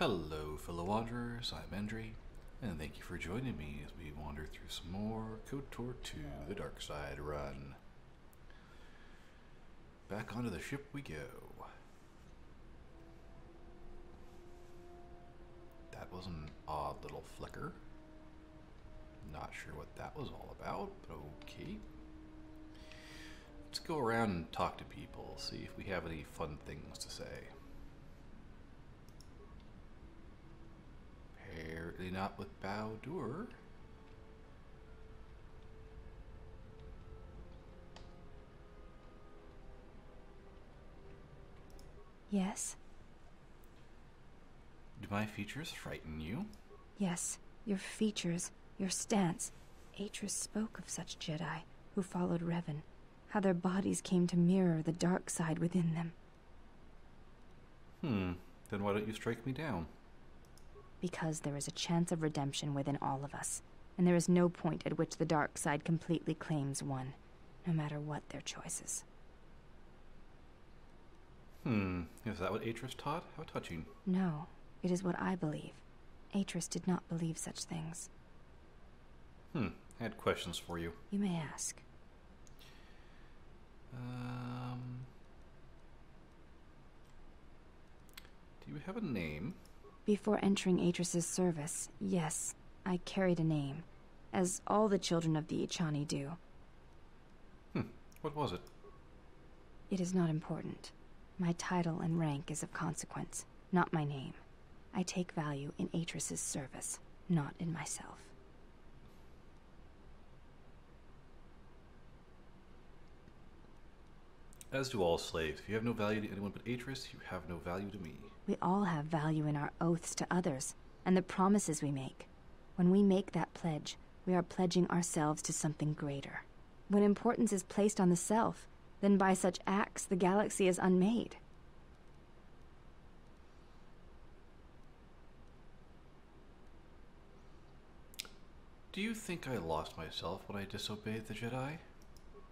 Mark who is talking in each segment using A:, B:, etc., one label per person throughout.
A: Hello, fellow wanderers. I'm Endri, and thank you for joining me as we wander through some more Kotor 2, the Darkside run. Back onto the ship we go. That was an odd little flicker. Not sure what that was all about, but okay. Let's go around and talk to people, see if we have any fun things to say. Apparently not with Bowdur.
B: Yes?
A: Do my features frighten you?
B: Yes. Your features, your stance. Atris spoke of such Jedi who followed Revan, how their bodies came to mirror the dark side within them.
A: Then why don't you strike me down?
B: Because there is a chance of redemption within all of us, and there is no point at which the dark side completely claims one, no matter what their choices.
A: Is that what Atris taught? How touching.
B: No, it is what I believe. Atris did not believe such things.
A: I had questions for you.
B: You may ask.
A: Do you have a name?
B: Before entering Atris's service, yes, I carried a name, as all the children of the Ichani do.
A: What was it?
B: It is not important. My title and rank is of consequence, not my name. I take value in Atris's service, not in myself.
A: As do all slaves. If you have no value to anyone but Atris, you have no value to me.
B: We all have value in our oaths to others, and the promises we make. When we make that pledge, we are pledging ourselves to something greater. When importance is placed on the self, then by such acts the galaxy is unmade.
A: Do you think I lost myself when I disobeyed the Jedi?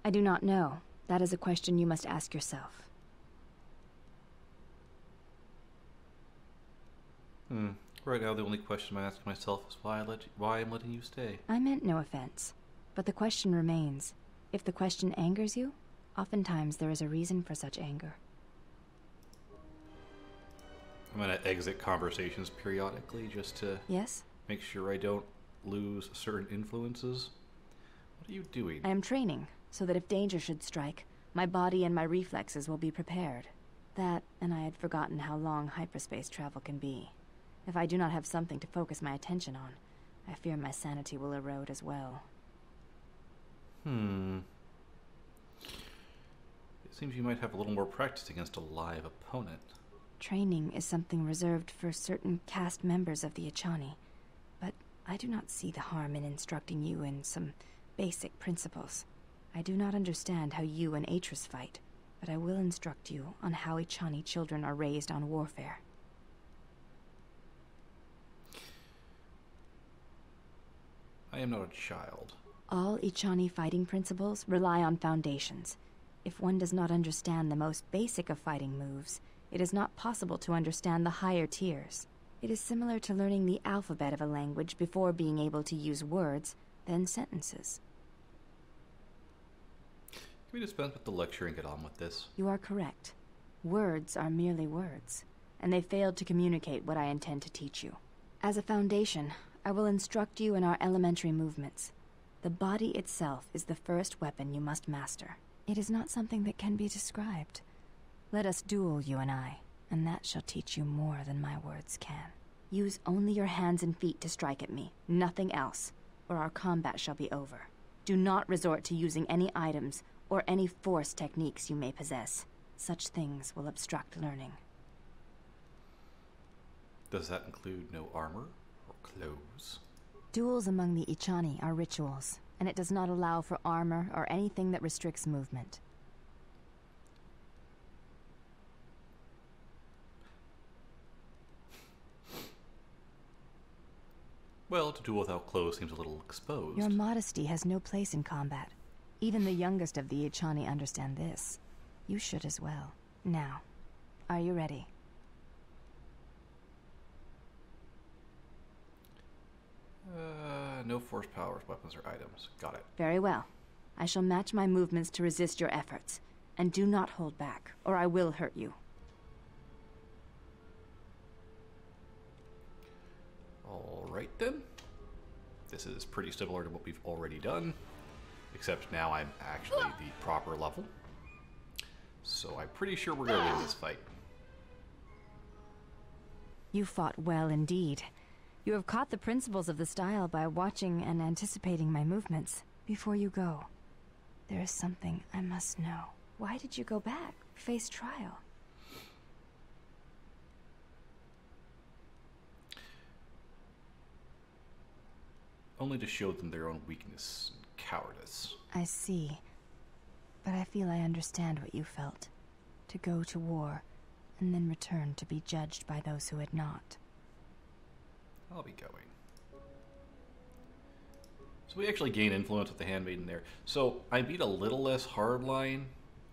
B: I do not know. That is a question you must ask yourself.
A: Right now the only question I'm asking myself is why I'm letting you stay.
B: I meant no offense, but the question remains. If the question angers you, oftentimes there is a reason for such anger.
A: I'm gonna exit conversations periodically just to
B: Yes?
A: make sure I don't lose certain influences. What are you doing?
B: I am training, so that if danger should strike, my body and my reflexes will be prepared. That, and I had forgotten how long hyperspace travel can be. If I do not have something to focus my attention on, I fear my sanity will erode as well.
A: It seems you might have a little more practice against a live opponent.
B: Training is something reserved for certain caste members of the Ichani, but I do not see the harm in instructing you in some basic principles. I do not understand how you and Atris fight, but I will instruct you on how Ichani children are raised on warfare.
A: I am not a child.
B: All Ichani fighting principles rely on foundations. If one does not understand the most basic of fighting moves, it is not possible to understand the higher tiers. It is similar to learning the alphabet of a language before being able to use words, then sentences.
A: Can we dispense with the lecture and get on with this?
B: You are correct. Words are merely words, and they failed to communicate what I intend to teach you. As a foundation, I will instruct you in our elementary movements. The body itself is the first weapon you must master. It is not something that can be described. Let us duel, you and I, and that shall teach you more than my words can. Use only your hands and feet to strike at me, nothing else, or our combat shall be over. Do not resort to using any items or any force techniques you may possess. Such things will obstruct learning.
A: Does that include no armor or clothes?
B: Duels among the Ichani are rituals, and it does not allow for armor or anything that restricts movement.
A: Well, to duel without clothes seems a little exposed.
B: Your modesty has no place in combat. Even the youngest of the Ichani understand this. You should as well. Now, are you ready?
A: force powers, weapons, or items. Got it.
B: Very well. I shall match my movements to resist your efforts. And do not hold back, or I will hurt you.
A: Alright then. This is pretty similar to what we've already done, except now I'm actually the proper level. So I'm pretty sure we're going to win this fight.
B: You fought well indeed. You have caught the principles of the style by watching and anticipating my movements. Before you go, there is something I must know. Why did you go back, face trial?
A: Only to show them their own weakness and cowardice.
B: I see. But I feel I understand what you felt. To go to war, and then return to be judged by those who had not.
A: I'll be going. So we actually gain influence with the Handmaiden there. So I beat a little less hardline.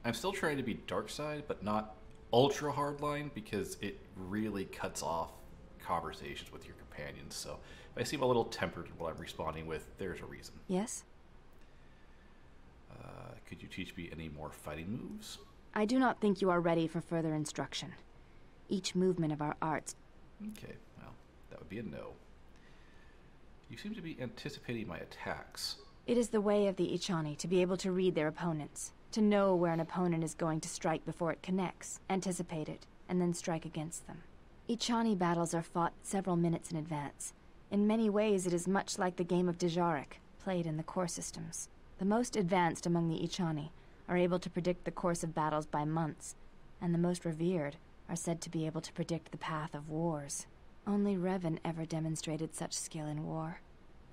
A: I'm still trying to be Darkside, but not ultra hardline, because it really cuts off conversations with your companions. So if I seem a little tempered in what I'm responding with, there's a reason.
B: Yes?
A: Could you teach me any more fighting moves?
B: I do not think you are ready for further instruction. Each movement of our arts...
A: Okay, well, that would be a no. You seem to be anticipating my attacks.
B: It is the way of the Ichani to be able to read their opponents, to know where an opponent is going to strike before it connects, anticipate it, and then strike against them. Ichani battles are fought several minutes in advance. In many ways, it is much like the game of Dejarik, played in the core systems. The most advanced among the Ichani are able to predict the course of battles by months, and the most revered are said to be able to predict the path of wars. Only Revan ever demonstrated such skill in war,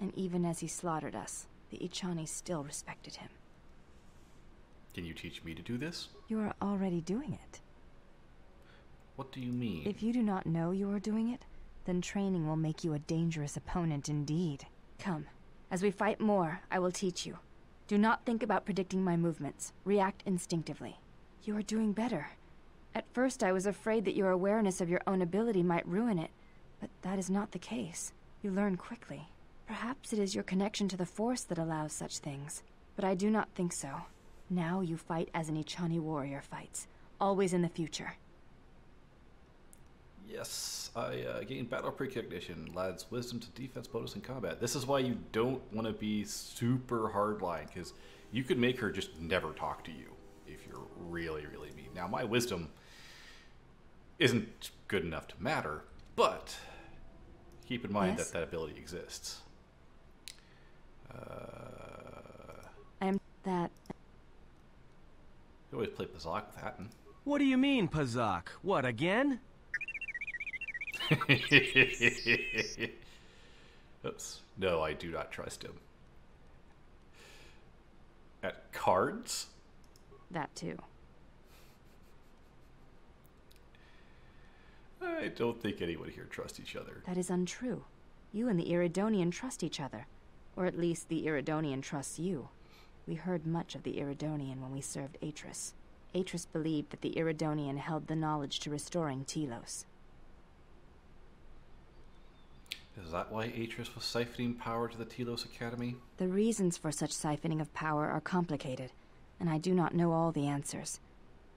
B: and even as he slaughtered us, the Ichani still respected him.
A: Can you teach me to do this?
B: You are already doing it.
A: What do you mean?
B: If you do not know you are doing it, then training will make you a dangerous opponent indeed. Come, as we fight more, I will teach you. Do not think about predicting my movements. React instinctively. You are doing better. At first I was afraid that your awareness of your own ability might ruin it, but that is not the case. You learn quickly. Perhaps it is your connection to the Force that allows such things, but I do not think so. Now you fight as an Ichani warrior fights, always in the future.
A: Yes, I gained battle precognition, adds wisdom to defense bonus in combat. This is why you don't want to be super hardline, because you could make her just never talk to you if you're really, really mean. Now, my wisdom isn't good enough to matter, but keep in mind that that ability exists.
B: I am that...
A: You always play Pazak with Hatton.
C: What do you mean, Pazak? What, again?
A: Oops. No, I do not trust him. At cards?
B: That too.
A: I don't think anyone here trusts each other.
B: That is untrue. You and the Iridonian trust each other. Or at least the Iridonian trusts you. We heard much of the Iridonian when we served Atris. Atris believed that the Iridonian held the knowledge to restoring Telos.
A: Is that why Atris was siphoning power to the Telos Academy?
B: The reasons for such siphoning of power are complicated, and I do not know all the answers.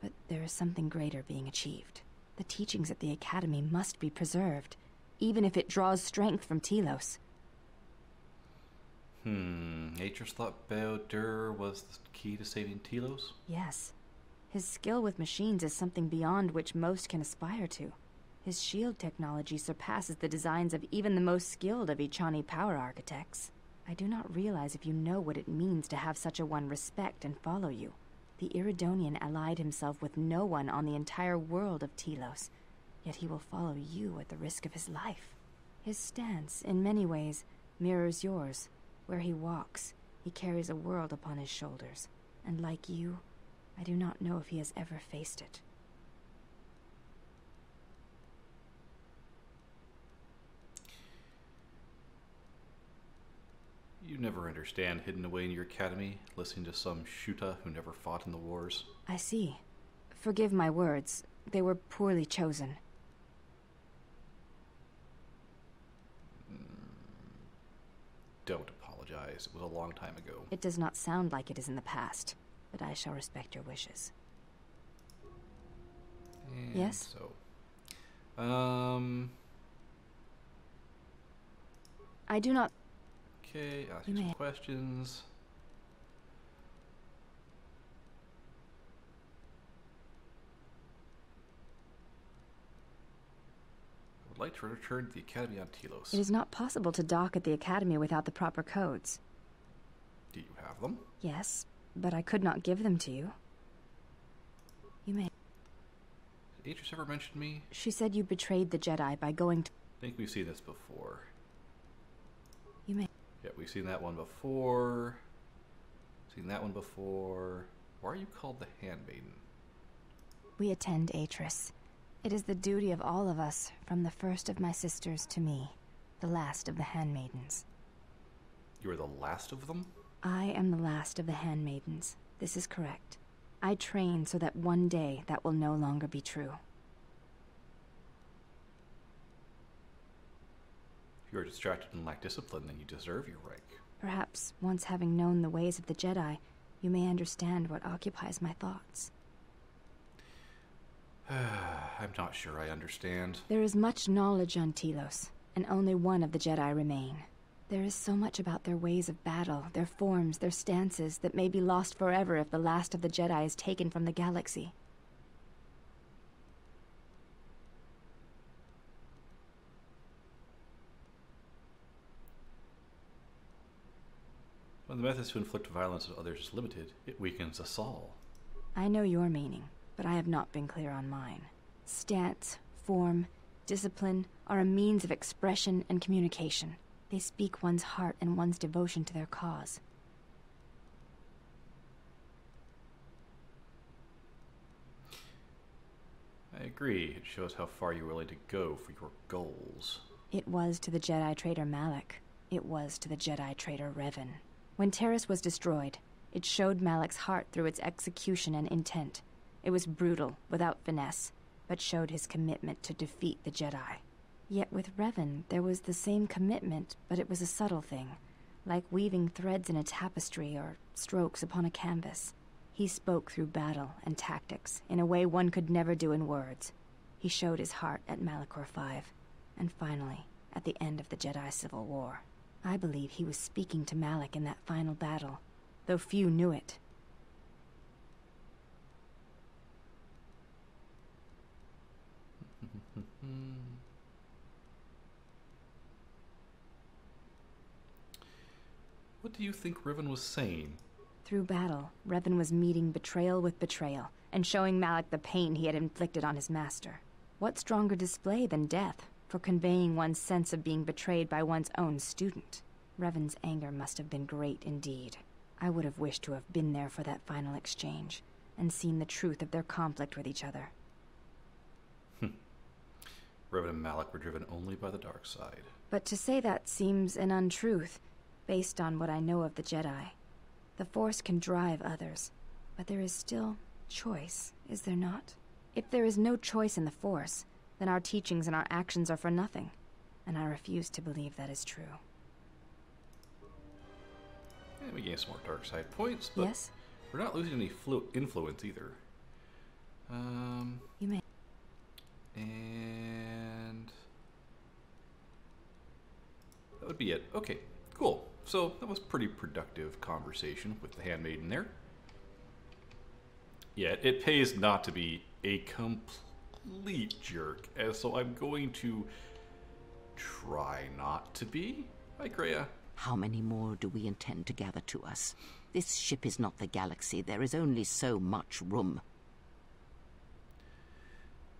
B: But there is something greater being achieved. The teachings at the Academy must be preserved, even if it draws strength from Telos.
A: Atris thought Bao-Dur was the key to saving Telos?
B: Yes. His skill with machines is something beyond which most can aspire to. His shield technology surpasses the designs of even the most skilled of Ichani power architects. I do not realize if you know what it means to have such a one respect and follow you. The Iridonian allied himself with no one on the entire world of Telos, yet he will follow you at the risk of his life. His stance, in many ways, mirrors yours. Where he walks, he carries a world upon his shoulders, and like you, I do not know if he has ever faced it.
A: You never understand hidden away in your academy, listening to some Shuta who never fought in the wars.
B: I see. Forgive my words. They were poorly chosen.
A: Don't apologize. apologize. It was a long time ago.
B: It does not sound like it is in the past, but I shall respect your wishes.
A: And
B: yes?
A: So,
B: I do not...
A: okay, ask you some questions. I would like to return to the Academy on Telos.
B: It is not possible to dock at the Academy without the proper codes.
A: Do you have them?
B: Yes, but I could not give them to you. You may...
A: Did Atris ever mention me?
B: She said you betrayed the Jedi by going to...
A: I think we've seen this before.
B: You may...
A: Yeah, we've seen that one before. Seen that one before. Why are you called the Handmaiden?
B: We attend Atris. It is the duty of all of us, from the first of my sisters to me, the last of the Handmaidens.
A: You are the last of them?
B: I am the last of the Handmaidens. This is correct. I train so that one day that will no longer be true.
A: If you are distracted and lack discipline, then you deserve your rank.
B: Perhaps, once having known the ways of the Jedi, you may understand what occupies my thoughts.
A: I'm not sure I understand.
B: There is much knowledge on Telos, and only one of the Jedi remain. There is so much about their ways of battle, their forms, their stances, that may be lost forever if the last of the Jedi is taken from the galaxy.
A: When the methods to inflict violence on others is limited, it weakens us all.
B: I know your meaning, but I have not been clear on mine. Stance, form, discipline are a means of expression and communication. They speak one's heart and one's devotion to their cause.
A: I agree. It shows how far you're willing to go for your goals.
B: It was to the Jedi traitor Malak. It was to the Jedi traitor Revan. When Terrace was destroyed, it showed Malak's heart through its execution and intent. It was brutal, without finesse, but showed his commitment to defeat the Jedi. Yet with Revan, there was the same commitment, but it was a subtle thing, like weaving threads in a tapestry or strokes upon a canvas. He spoke through battle and tactics in a way one could never do in words. He showed his heart at Malachor V, and finally, at the end of the Jedi Civil War. I believe he was speaking to Malak in that final battle, though few knew it.
A: What do you think Revan was saying?
B: Through battle, Revan was meeting betrayal with betrayal, and showing Malak the pain he had inflicted on his master. What stronger display than death, for conveying one's sense of being betrayed by one's own student? Revan's anger must have been great indeed. I would have wished to have been there for that final exchange, and seen the truth of their conflict with each other.
A: Revan and Malak were driven only by the dark side.
B: But to say that seems an untruth, based on what I know of the Jedi. The Force can drive others, but there is still choice, is there not? If there is no choice in the Force, then our teachings and our actions are for nothing, and I refuse to believe that is true.
A: And we gain some more dark side points, but
B: yes?
A: We're not losing any influence either.
B: You may.
A: And that would be it. Okay, cool. So that was pretty productive conversation with the handmaiden there. Yeah, it pays not to be a complete jerk, and so I'm going to try not to be. Hi, Kreia.
D: How many more do we intend to gather to us? This ship is not the galaxy. There is only so much room.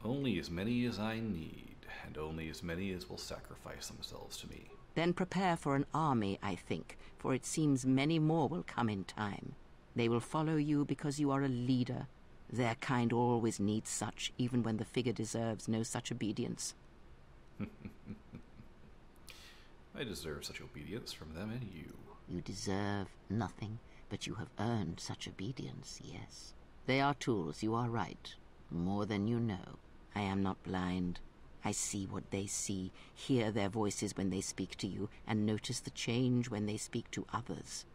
A: Only as many as I need, and only as many as will sacrifice themselves to me.
D: Then prepare for an army, I think, for it seems many more will come in time. They will follow you because you are a leader. Their kind always needs such, even when the figure deserves no such obedience.
A: I deserve such obedience from them and you.
D: You deserve nothing, but you have earned such obedience, yes. They are tools, you are right. More than you know. I am not blind. I see what they see, hear their voices when they speak to you, and notice the change when they speak to others.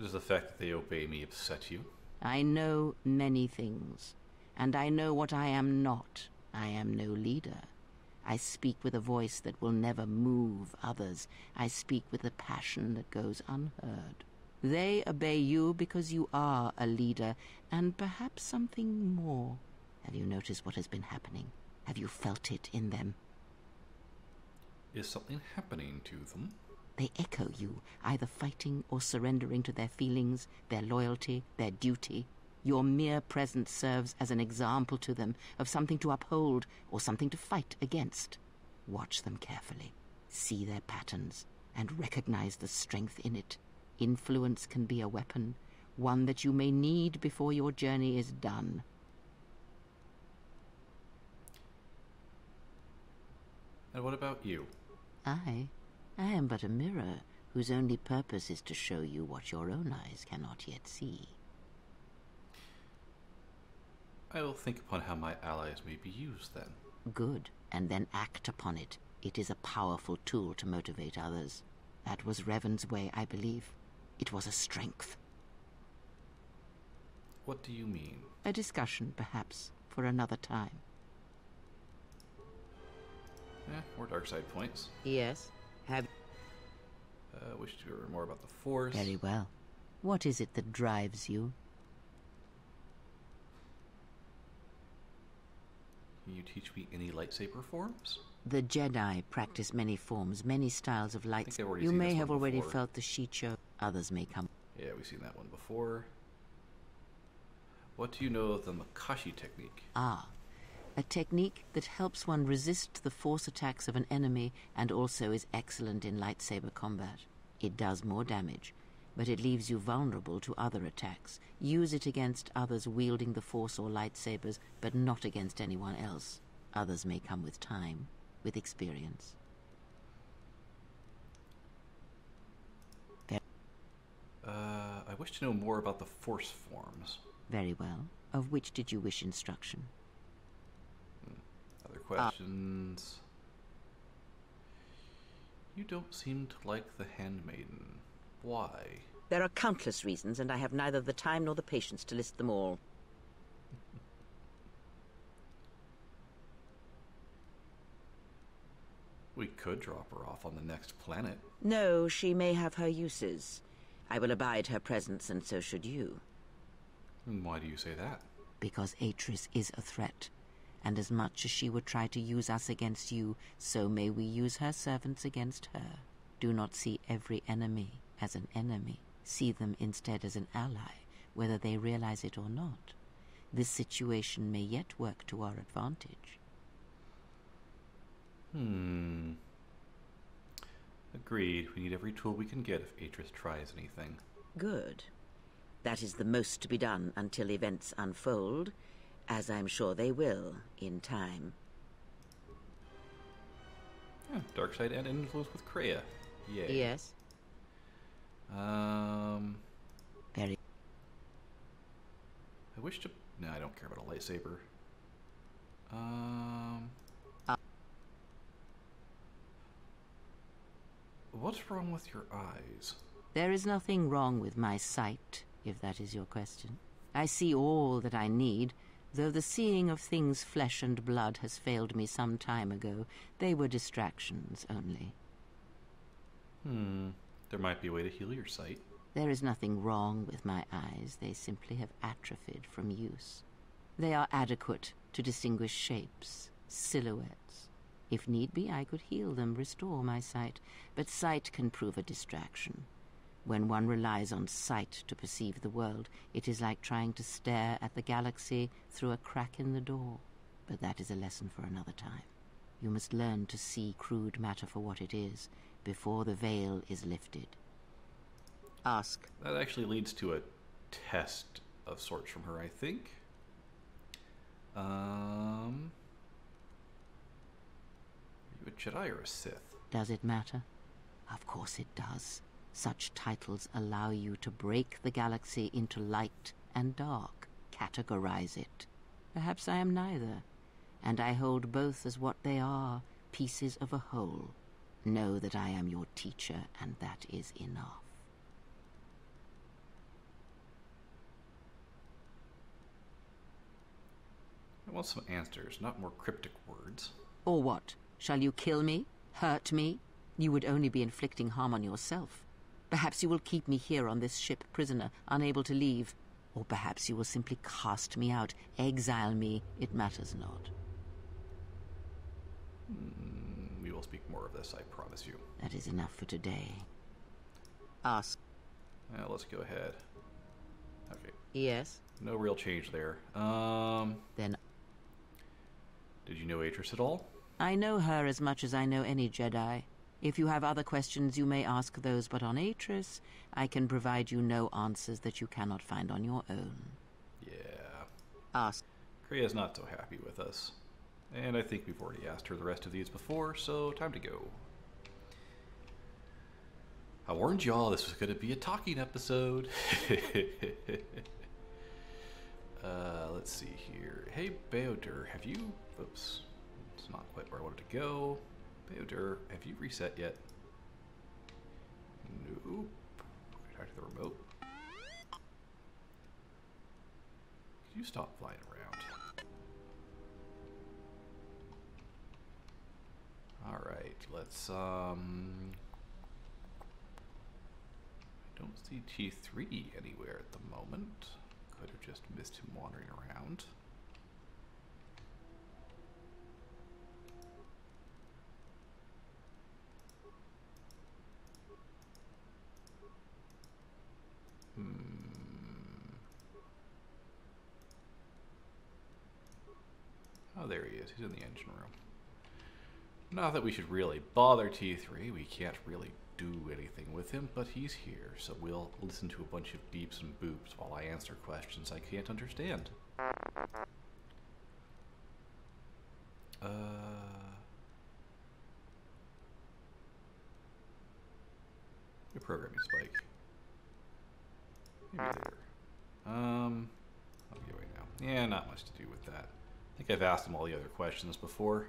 A: Does the fact that they obey me upset you?
D: I know many things, and I know what I am not. I am no leader. I speak with a voice that will never move others. I speak with a passion that goes unheard. They obey you because you are a leader, and perhaps something more. Have you noticed what has been happening? Have you felt it in them?
A: Is something happening to them?
D: They echo you, either fighting or surrendering to their feelings, their loyalty, their duty. Your mere presence serves as an example to them of something to uphold or something to fight against. Watch them carefully, see their patterns, and recognize the strength in it. Influence can be a weapon, one that you may need before your journey is done.
A: And what about you?
D: I am but a mirror whose only purpose is to show you what your own eyes cannot yet see.
A: I will think upon how my allies may be used then.
D: Good, and then act upon it. It is a powerful tool to motivate others. That was Revan's way, I believe. It was a strength.
A: What do you mean?
D: A discussion, perhaps, for another time.
A: More Darkside points.
D: Yes.
A: Wish to learn more about the Force.
D: Very well. What is it that drives you?
A: Can you teach me any lightsaber forms?
D: The Jedi practice many forms, many styles of lights. You may have already felt the Shicho. Others may come.
A: Yeah, we've seen that one before. What do you know of the Makashi technique?
D: Ah, a technique that helps one resist the force attacks of an enemy and also is excellent in lightsaber combat. It does more damage, but it leaves you vulnerable to other attacks. Use it against others wielding the Force or lightsabers, but not against anyone else. Others may come with time, with experience.
A: I wish to know more about the Force forms.
D: Very well. Of which did you wish instruction?
A: Other questions? You don't seem to like the Handmaiden. Why?
D: There are countless reasons, and I have neither the time nor the patience to list them all.
A: We could drop her off on the next planet.
D: No, she may have her uses. I will abide her presence, and so should you.
A: And why do you say that?
D: Because Atris is a threat, and as much as she would try to use us against you, so may we use her servants against her. Do not see every enemy as an enemy. See them instead as an ally, whether they realize it or not. This situation may yet work to our advantage.
A: Agreed. We need every tool we can get if Atris tries anything.
D: Good. That is the most to be done until events unfold, as I'm sure they will in time.
A: Yeah, Darkside and influence with Kreia. Yay.
D: Yes. Very.
A: I wish to... No, I don't care about a lightsaber. What's wrong with your eyes?
D: There is nothing wrong with my sight, if that is your question. I see all that I need, though the seeing of things flesh and blood has failed me some time ago. They were distractions only.
A: There might be a way to heal your sight.
D: There is nothing wrong with my eyes. They simply have atrophied from use. They are adequate to distinguish shapes, silhouettes. If need be, I could heal them, restore my sight. But sight can prove a distraction. When one relies on sight to perceive the world, it is like trying to stare at the galaxy through a crack in the door. But that is a lesson for another time. You must learn to see crude matter for what it is, before the veil is lifted. Ask.
A: That actually leads to a test of sorts from her, I think. Are you a Jedi or a Sith?
D: Does it matter? Of course it does. Such titles allow you to break the galaxy into light and dark, categorize it. Perhaps I am neither, and I hold both as what they are, pieces of a whole. Know that I am your teacher, and that is enough.
A: I want some answers, not more cryptic words.
D: Or what? Shall you kill me? Hurt me? You would only be inflicting harm on yourself. Perhaps you will keep me here on this ship prisoner, unable to leave. Or perhaps you will simply cast me out, exile me. It matters not.
A: We will speak more of this, I promise you.
D: That is enough for today. Ask.
A: Let's go ahead. Okay.
D: Yes?
A: No real change there.
D: Then
A: Did you know Atris at all?
D: I know her as much as I know any Jedi. If you have other questions, you may ask those, but on Atris, I can provide you no answers that you cannot find on your own.
A: Yeah.
D: Ask.
A: Krea's not so happy with us. And I think we've already asked her the rest of these before, so time to go. I warned y'all this was going to be a talking episode. Let's see here. Hey, Beodur, have you... Oops. It's not quite where I wanted to go. Beodur, have you reset yet? Nope. Talk to the remote. Can you stop flying around? Alright, let's, I don't see T3 anywhere at the moment. Could have just missed him wandering around. Oh, there he is. He's in the engine room. Not that we should really bother T3. We can't really do anything with him, but he's here, so we'll listen to a bunch of beeps and boops while I answer questions I can't understand. Your programming spike. Maybe later. I'll be away now. Yeah, not much to do with that. I think I've asked him all the other questions before.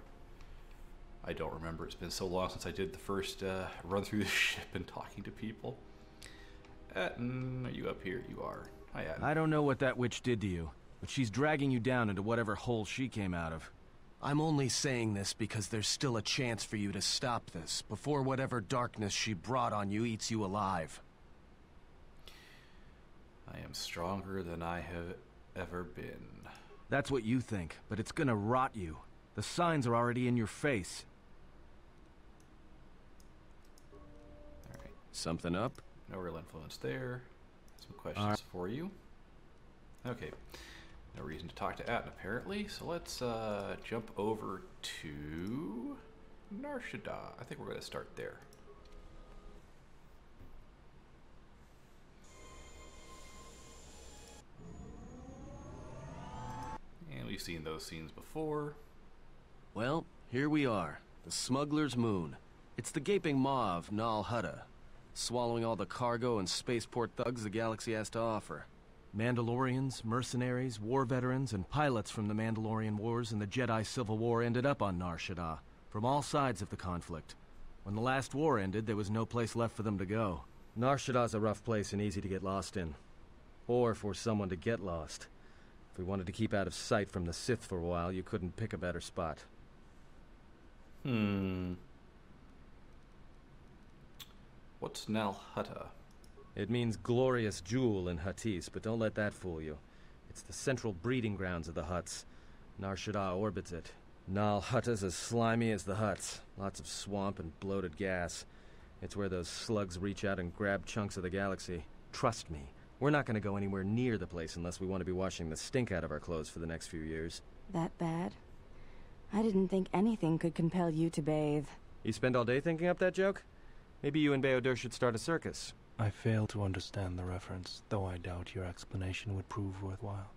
A: I don't remember. It's been so long since I did the first run through the ship and talking to people. Atten, are you up here? You are. Hi, Atten.
C: I don't know what that witch did to you, but she's dragging you down into whatever hole she came out of.
E: I'm only saying this because there's still a chance for you to stop this before whatever darkness she brought on you eats you alive.
A: I am stronger than I have ever been.
C: That's what you think, but it's gonna rot you. The signs are already in your face.
A: Alright.
E: Something up?
A: No real influence there. Some questions for you. Okay. No reason to talk to Atten apparently, so let's jump over to Nar Shaddaa. I think we're going to start there. And we've seen those scenes before.
E: Well, here we are. The Smuggler's Moon. It's the gaping maw of Nal Hutta, swallowing all the cargo and spaceport thugs the galaxy has to offer.
C: Mandalorians, mercenaries, war veterans, and pilots from the Mandalorian Wars and the Jedi Civil War ended up on Nar Shaddaa, from all sides of the conflict. When the last war ended, there was no place left for them to go. Nar Shaddaa's a rough place and easy to get lost in. Or for someone to get lost. If we wanted to keep out of sight from the Sith for a while, you couldn't pick a better spot.
A: What's Nal Hutta?
C: It means glorious jewel in Huttese, but don't let that fool you. It's the central breeding grounds of the Hutts. Nar Shaddaa orbits it. Nal Hutta's as slimy as the Hutts. Lots of swamp and bloated gas. It's where those slugs reach out and grab chunks of the galaxy. Trust me, we're not going to go anywhere near the place unless we want to be washing the stink out of our clothes for the next few years.
B: That bad? I didn't think anything could compel you to bathe.
C: You spend all day thinking up that joke? Maybe you and Beodur should start a circus.
F: I fail to understand the reference, though I doubt your explanation would prove worthwhile.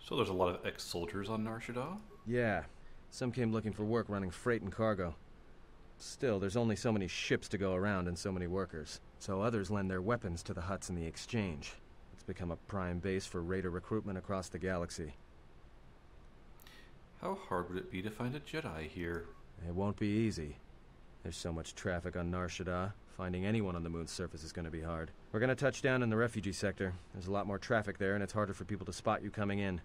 A: So there's a lot of ex-soldiers on Nar Shaddaa?
C: Yeah. Some came looking for work running freight and cargo. Still, there's only so many ships to go around and so many workers. So others lend their weapons to the Hutts in the exchange. It's become a prime base for raider recruitment across the galaxy.
A: How hard would it be to find a Jedi here?
C: It won't be easy. There's so much traffic on Nar Shaddaa. Finding anyone on the moon's surface is going to be hard. We're going to touch down in the refugee sector. There's a lot more traffic there, and it's harder for people to spot you coming in.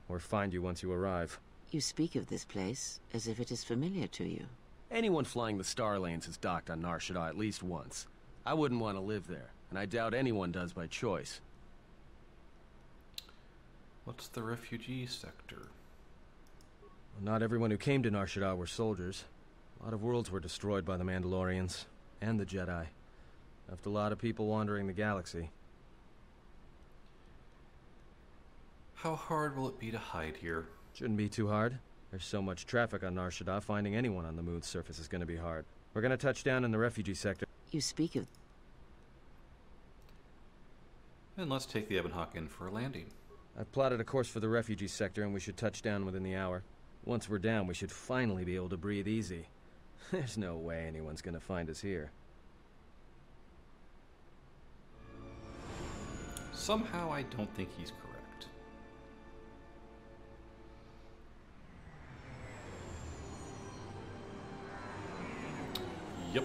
C: Or find you once you arrive.
D: You speak of this place as if it is familiar to you.
E: Anyone flying the Star Lanes has docked on Nar Shaddaa at least once. I wouldn't want to live there, and I doubt anyone does by choice.
A: What's the refugee sector?
C: Well, not everyone who came to Nar Shaddaa were soldiers. A lot of worlds were destroyed by the Mandalorians. And the Jedi. Left a lot of people wandering the galaxy.
A: How hard will it be to hide here?
C: Shouldn't be too hard. There's so much traffic on Nar Shaddaa, finding anyone on the moon's surface is going to be hard. We're going to touch down in the refugee sector.
D: You speak of...
A: And let's take the Ebon Hawk in for a landing.
C: I've plotted a course for the refugee sector, and we should touch down within the hour. Once we're down, we should finally be able to breathe easy. There's no way anyone's going to find us here.
A: Somehow I don't think he's correct. Yep.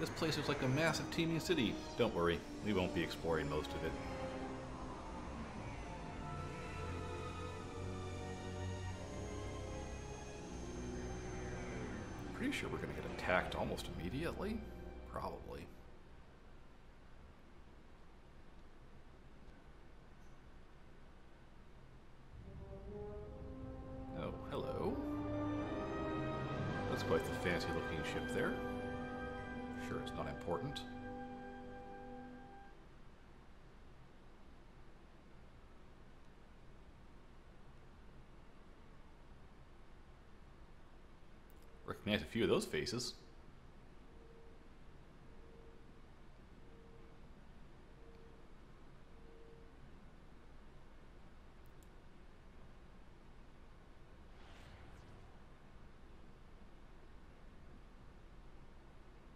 A: This place is like a massive teeming city. Don't worry, we won't be exploring most of it. Pretty sure we're going to get attacked almost immediately. Probably. Oh, hello. That's quite the fancy looking ship there. Sure, it's not important. Recognize a few of those faces.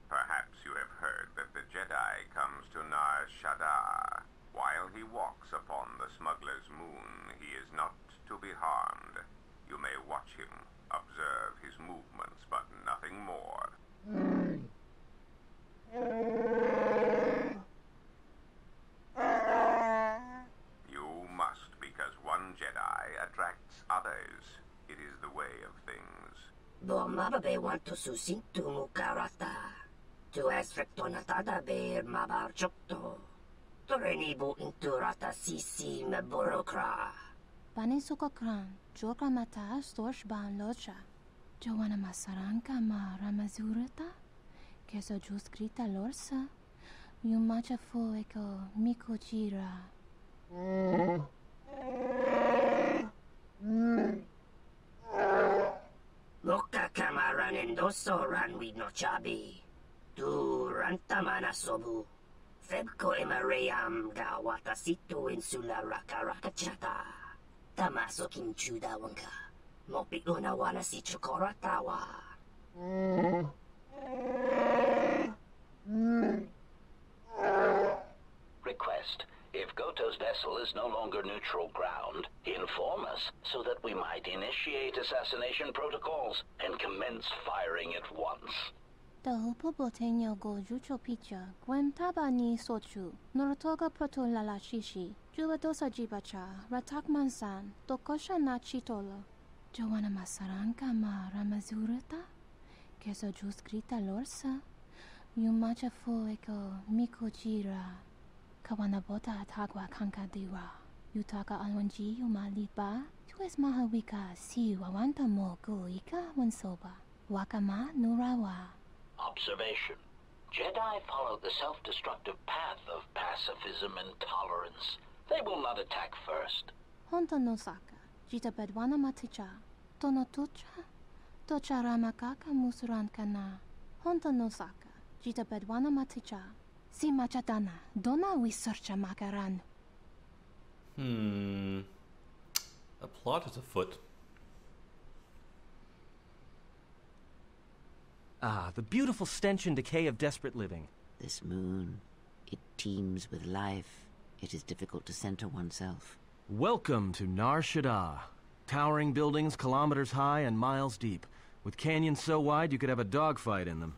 G: Perhaps you have heard that the Jedi comes to Nar Shaddaa. While he walks upon the smuggler's moon, he is not to be harmed. You may watch him, observe his movements, but nothing more. You must, because one Jedi attracts others. It is the way of things.
H: Bomababe want to susintu mukarata. Tu esrecto natada beer mabar chokto. Torenibu inturata sisi me burokra.
I: Panisukokran, Joka mata storch ban locha. Joanna masaranka ma ramazurata. Keso juskrita lorsa. Yumacha fueko mikojira.
H: Loka kamaran endoso ranwi no chabi. Tu rantamana sobu. Febko emaream ga watasitu insula rakarakachata. Tamaso kinchuda wanka. Mopi una wana si chokoratawa.
J: Request. If Goto's vessel is no longer neutral ground, inform us so that we might initiate assassination protocols and commence firing at once.
I: The Upobotenyo go Jucho Picha, Gwen Tabani Sochu, Norotoga Proto Lala Shishi, Jubadosa Jibacha, Ratak Mansan, Tokosha Nachitolo, Joanna Masaranka Ma Ramazurata, Keso Juskrita Lorsa, Yumacha Fueko Mikojira, Kawanabota Atagwa Kankadira, Yutaka Alwanji Yumaliba, Tues Mahawika Si Wawanta Mo Guika Wansoba, Wakama Nurawa.
J: Observation. Jedi follow the self-destructive path of pacifism and tolerance. They will not attack first.
I: Honto no Saka, Jita Bedwana Maticha, Tono Tucha, Tocha Ramakaka Musurankana, Honto no Saka, Jita Bedwana Maticha, Si Machatana, Dona Wisarcha Makaran.
A: A plot is afoot.
C: Ah, the beautiful stench and decay of desperate living.
D: This moon It teems with life. It is difficult to center oneself.
E: Welcome to Nar Shaddaa. Towering buildings kilometers high and miles deep, with canyons so wide you could have a dogfight in them.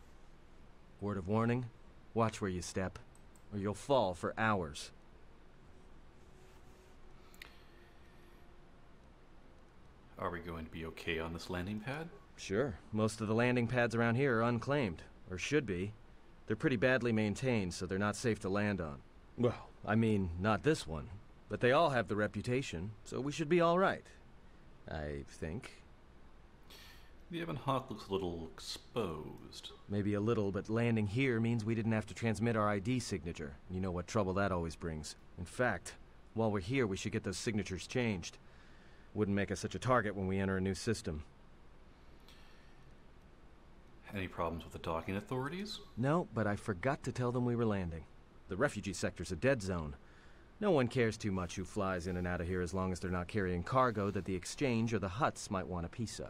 E: Word of warning, watch where you step, or you'll fall for hours.
A: Are we going to be okay on this landing pad?
C: Sure. Most of the landing pads around here are unclaimed, or should be. They're pretty badly maintained, so they're not safe to land on. Well, I mean, not this one. But they all have the reputation, so we should be all right. I think.
A: The Ebon Hawk looks a little exposed.
C: Maybe a little, but landing here means we didn't have to transmit our ID signature. You know what trouble that always brings. In fact, while we're here, we should get those signatures changed. Wouldn't make us such a target when we enter a new system.
A: Any problems with the docking authorities?
C: No, but I forgot to tell them we were landing. The refugee sector's a dead zone. No one cares too much who flies in and out of here as long as they're not carrying cargo that the Exchange or the Hutts might want a piece of.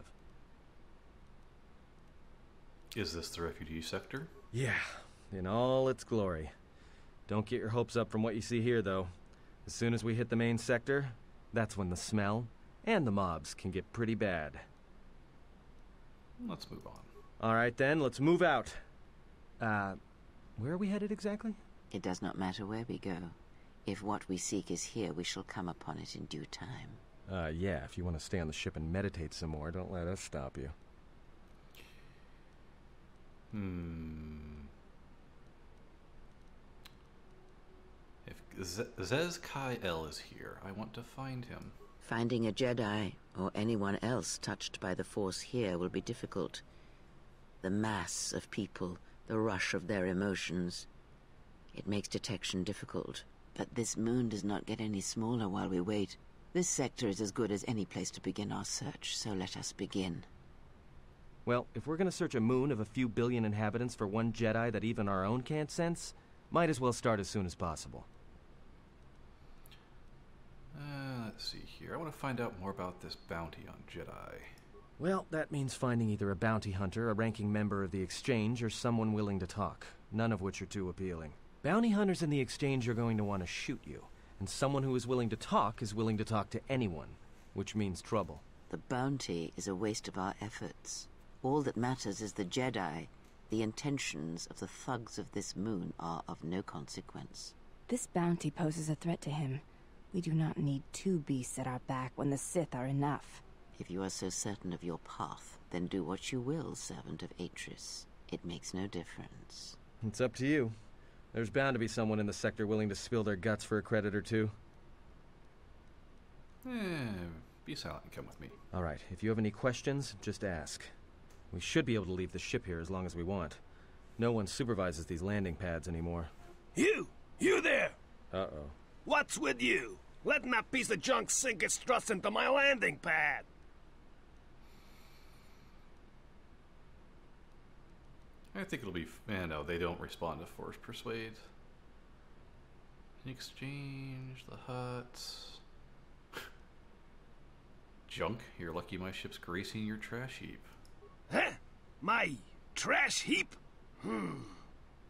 A: Is this the refugee sector?
C: Yeah, in all its glory. Don't get your hopes up from what you see here, though. As soon as we hit the main sector, that's when the smell and the mobs can get pretty bad.
A: Let's move on.
C: All right, then, let's move out. Where are we headed exactly?
D: It does not matter where we go. If what we seek is here, we shall come upon it in due time.
C: Yeah, if you want to stay on the ship and meditate some more, don't let us stop you.
A: If Zez Kai-El is here, I want to find him.
D: Finding a Jedi, or anyone else touched by the Force here, will be difficult. The mass of people, the rush of their emotions. It makes detection difficult. But this moon does not get any smaller while we wait. This sector is as good as any place to begin our search, so let us begin.
C: Well, if we're gonna search a moon of a few billion inhabitants for one Jedi that even our own can't sense, might as well start as soon as possible.
A: Let's see here. I want to find out more about this bounty on Jedi.
C: Well, that means finding either a bounty hunter, a ranking member of the Exchange, or someone willing to talk, none of which are too appealing. Bounty hunters in the Exchange are going to want to shoot you, and someone who is willing to talk to anyone, which means trouble.
D: The bounty is a waste of our efforts. All that matters is the Jedi. The intentions of the thugs of this moon are of no consequence.
B: This bounty poses a threat to him. We do not need two beasts at our back when the Sith are enough.
D: If you are so certain of your path, then do what you will, servant of Atris. It makes no difference.
C: It's up to you. There's bound to be someone in the sector willing to spill their guts for a credit or two.
A: Be silent and come with me.
C: All right, if you have any questions, just ask. We should be able to leave the ship here as long as we want. No one supervises these landing pads anymore.
K: You there!
C: Uh-oh.
K: What's with you? Letting that piece of junk sink its struts into my landing pad!
A: I think it'll be... no, they don't respond to Force Persuade. In exchange, the Hutts... Junk, you're lucky my ship's gracing your trash heap.
K: Huh? My trash heap?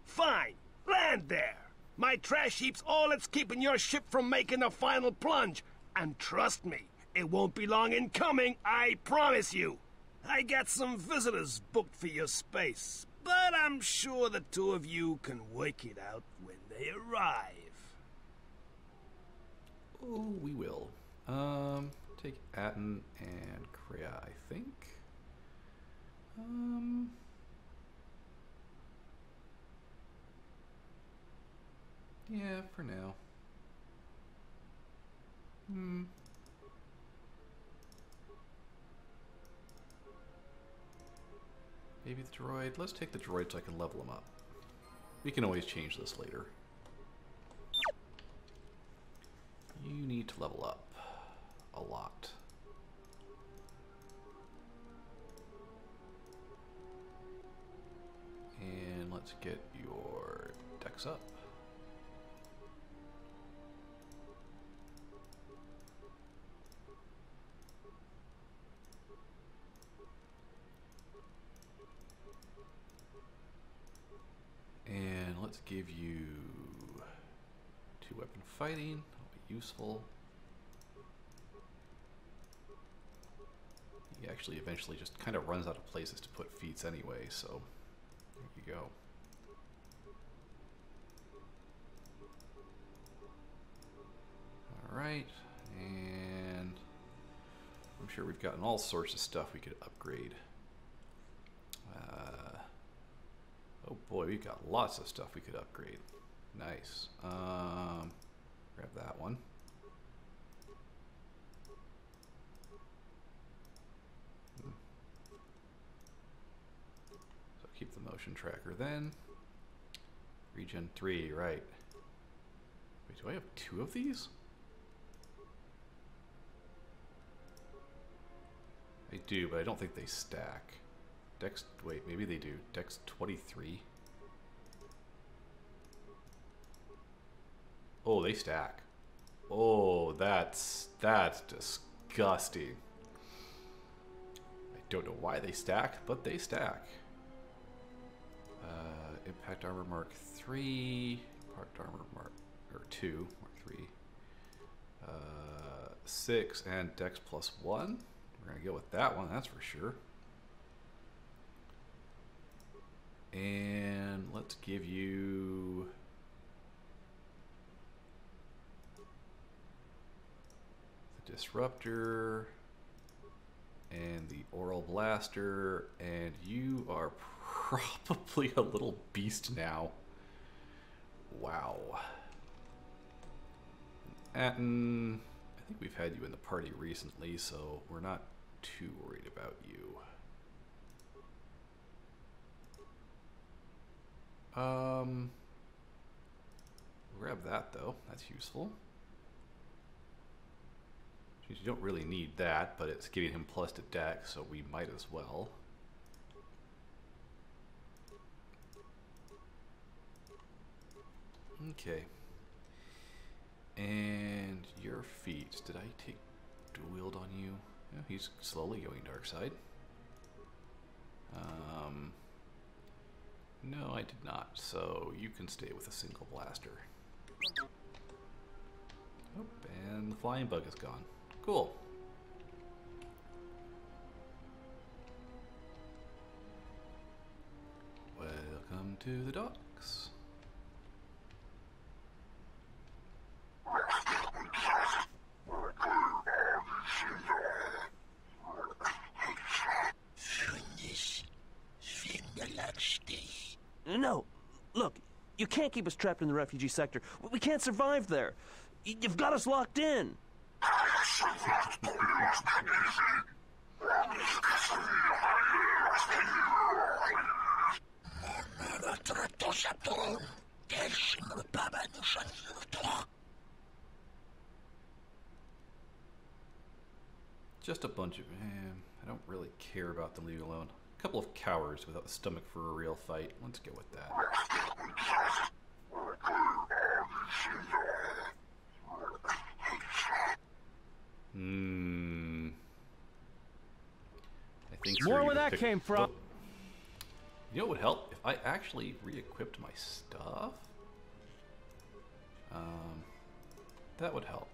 K: Fine, land there! My trash heap's all that's keeping your ship from making the final plunge. And trust me, it won't be long in coming, I promise you. I got some visitors booked for your space, but I'm sure the two of you can work it out when they arrive.
A: Oh, we will. Take Atten and Kreia, I think. Yeah, for now. Maybe the droid. Let's take the droid so I can level him up. We can always change this later. You need to level up a lot. And let's get your dex up. And let's give you fighting. That'll be useful. He actually eventually just kind of runs out of places to put feats anyway, so there you go. Alright, and I'm sure we've gotten all sorts of stuff we could upgrade. Oh boy, we've got lots of stuff we could upgrade. Nice. Grab that one. So keep the motion tracker then. Regen 3, right. Wait, do I have 2 of these? I do, but I don't think they stack. Dex, wait, maybe they do. Dex 23. Oh, they stack. Oh, that's disgusting. I don't know why they stack, but they stack. Impact Armor Mark 3. Impact Armor Mark 2, Mark 3. 6 and Dex plus 1. We're gonna go with that one, that's for sure. And let's give you the Disruptor and the Oral Blaster, and you are probably a little beast now. Wow. Atten, I think we've had you in the party recently, so we're not too worried about you. Grab that though, that's useful. You don't really need that, but it's giving him plus to dex, so we might as well. Okay. And your feet, did I take dual wield on you? Yeah, he's slowly going Darkside. No, I did not, so you can stay with a single blaster. Oh, and the flying bug is gone. Cool. Welcome to the docks.
L: No, look, you can't keep us trapped in the refugee sector. We can't survive there. You've got us locked in.
A: Just a bunch of... I don't really care about them leaving alone. A couple of cowards without the stomach for a real fight. Let's go with that. I think
L: more where that came from.
A: Oh. You know what would help? If I actually re-equipped my stuff? That would help.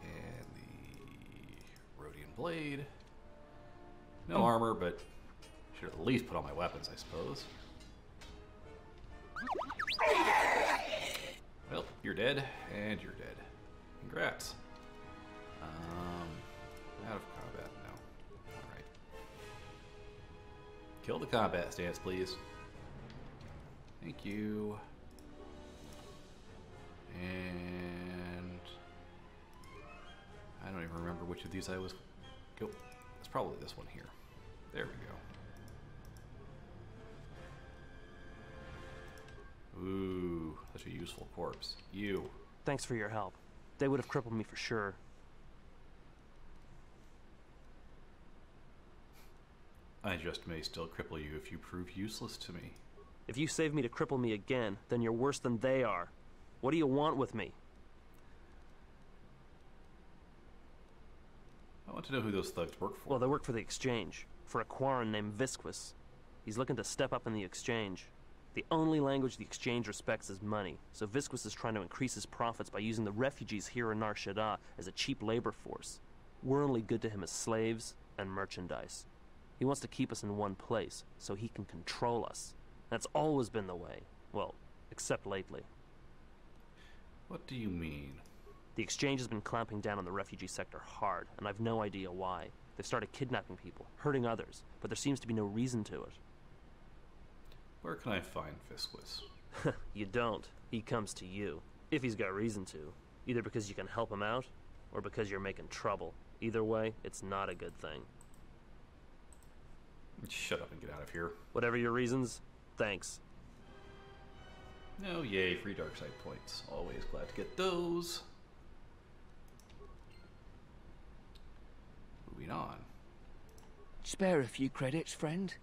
A: And the Rhodian Blade. No armor, but should at least put on my weapons, I suppose. Well, you're dead, and you're dead. Congrats. Out of combat, no. Alright. Kill the combat stance, please. Thank you. And... I don't even remember which of these I was... Go. It's probably this one here. There we go. Ooh, such a useful corpse. You.
L: Thanks for your help. They would have crippled me for sure.
A: I just may still cripple you if you prove useless to me.
L: If you save me to cripple me again, then you're worse than they are. What do you want with me?
A: I want to know who those thugs work for.
L: Well, they work for the Exchange. For a Quarren named Visquis. He's looking to step up in the Exchange. The only language the exchange respects is money, so Visquis is trying to increase his profits by using the refugees here in Nar Shaddaa as a cheap labor force. We're only good to him as slaves and merchandise. He wants to keep us in one place, so he can control us. That's always been the way. Well, except lately.
A: What do you mean?
L: The exchange has been clamping down on the refugee sector hard, and I've no idea why. They've started kidnapping people, hurting others, but there seems to be no reason to it.
A: Where can I find Visquis?
L: You don't. He comes to you. If he's got reason to. Either because you can help him out, or because you're making trouble. Either way, it's not a good thing.
A: Shut up and get out of here.
L: Whatever your reasons, thanks.
A: Oh yay, free Darkside points. Always glad to get those. Moving on.
M: Spare a few credits, friend?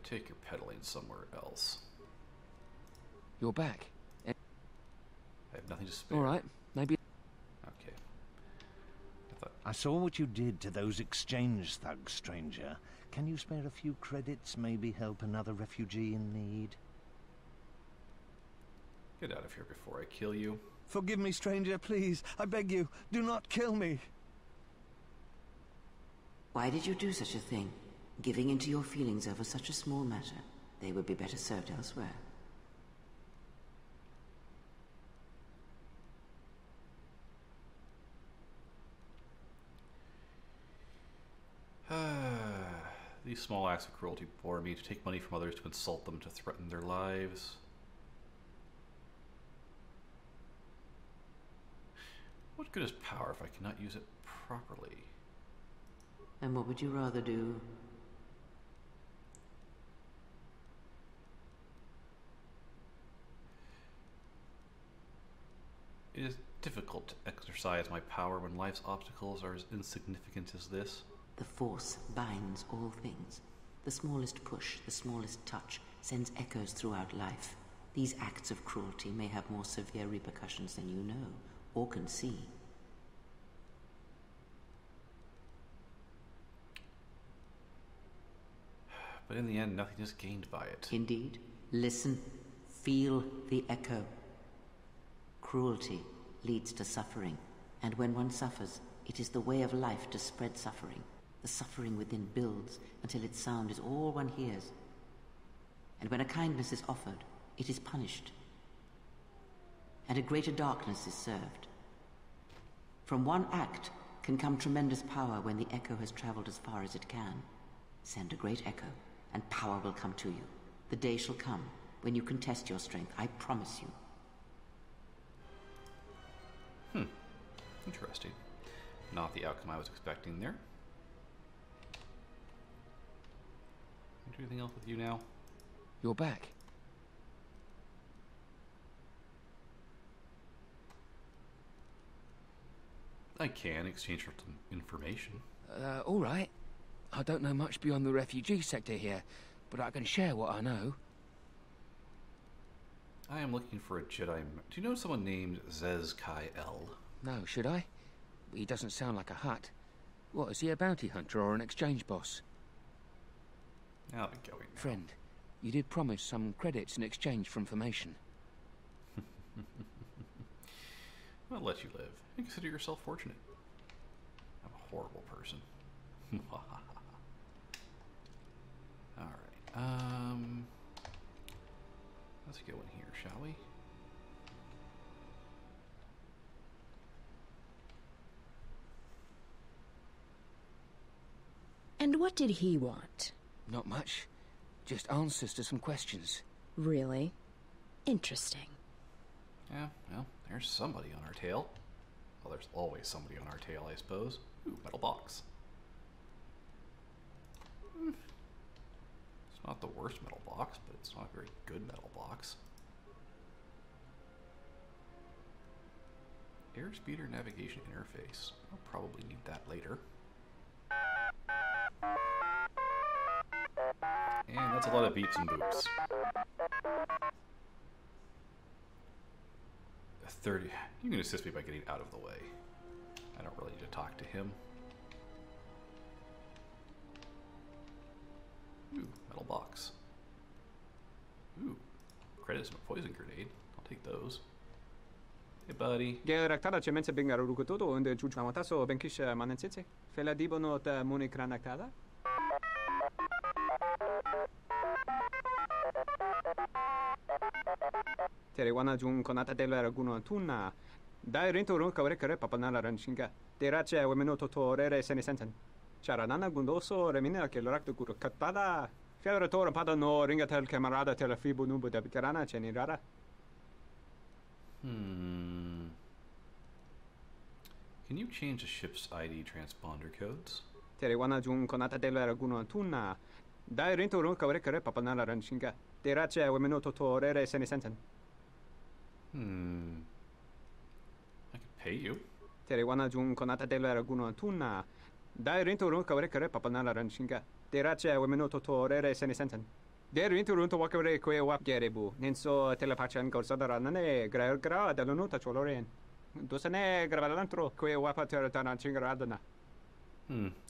A: Take your peddling somewhere else.
M: You're back.
A: I have nothing to spare.
M: All right, maybe.
A: Okay.
N: I saw what you did to those exchange thugs, stranger. Can you spare a few credits, maybe help another refugee in need?
A: Get out of here before I kill you.
N: Forgive me, stranger, please. I beg you, do not kill me.
D: Why did you do such a thing? Giving into your feelings over such a small matter. They would be better served elsewhere.
A: These small acts of cruelty bore me, to take money from others, to insult them, to threaten their lives. What good is power if I cannot use it properly?
D: And what would you rather do?
A: It is difficult to exercise my power when life's obstacles are as insignificant as this.
D: The Force binds all things. The smallest push, the smallest touch, sends echoes throughout life. These acts of cruelty may have more severe repercussions than you know, or can see.
A: But in the end, nothing is gained by it.
D: Indeed. Listen. Feel the echo. Cruelty leads to suffering, and when one suffers, it is the way of life to spread suffering. The suffering within builds until its sound is all one hears. And when a kindness is offered, it is punished. And a greater darkness is served. From one act can come tremendous power when the echo has traveled as far as it can. Send a great echo, and power will come to you. The day shall come when you can test your strength, I promise you.
A: Interesting. Not the outcome I was expecting there. Can I do anything else with you now?
M: You're back.
A: I can exchange for some information.
M: All right. I don't know much beyond the refugee sector here, but I can share what I know.
A: I am looking for a Jedi. Do you know someone named Zez Kai-El?
M: No, should I? He doesn't sound like a Hutt. What, is he a bounty hunter or an exchange boss?
A: I'll be going now.
M: Friend, you did promise some credits in exchange for information.
A: I'll let you live. And consider yourself fortunate. I'm a horrible person. Alright, let's go in here, shall we?
O: And what did he want?
M: Not much. Just answers to some questions.
O: Really? Interesting.
A: Yeah, well, there's somebody on our tail. Well, there's always somebody on our tail, I suppose. Ooh, metal box. It's not the worst metal box, but it's not a very good metal box. Airspeeder navigation interface. I'll probably need that later. And that's a lot of beeps and boops. 30. You can assist me by getting out of the way. I don't really need to talk to him. Ooh, metal box. Ooh, credits and a poison grenade. I'll take those. Hey, buddy.
P: Geraktada cemense bingaru todo und chuchamataso benkisha manensitse. Fela dibono ta munikranaktada. Terewana jun konata della raguno tunna. Dai rinto ron kavrekare papanala ranshinga. Terace wemeno totorere senesenten. Charanana gundoso remina che l'orakto guru katada. Fiaratore pada no ringatel camarada telefibo nubu de veterana cenirara.
A: Can you change the ship's ID transponder codes?
P: Terewana jun konata della raguno tunna. Dai rinto ron kavrekare papanala ranshinga. Terace wemeno totorere senesenten.
A: I could pay you.
P: Terewana jun konata della raguno tunna. Dai rinto ron kavrekare papanala ranshinga. Terace wemeno totorere senesenten. Der rinto ron to wakare kwe wap gerebu. Nenso telepachan gorsada nane gra dall'onuta choloren. Dosane gravalantro kwe wapa teratana chingaradana.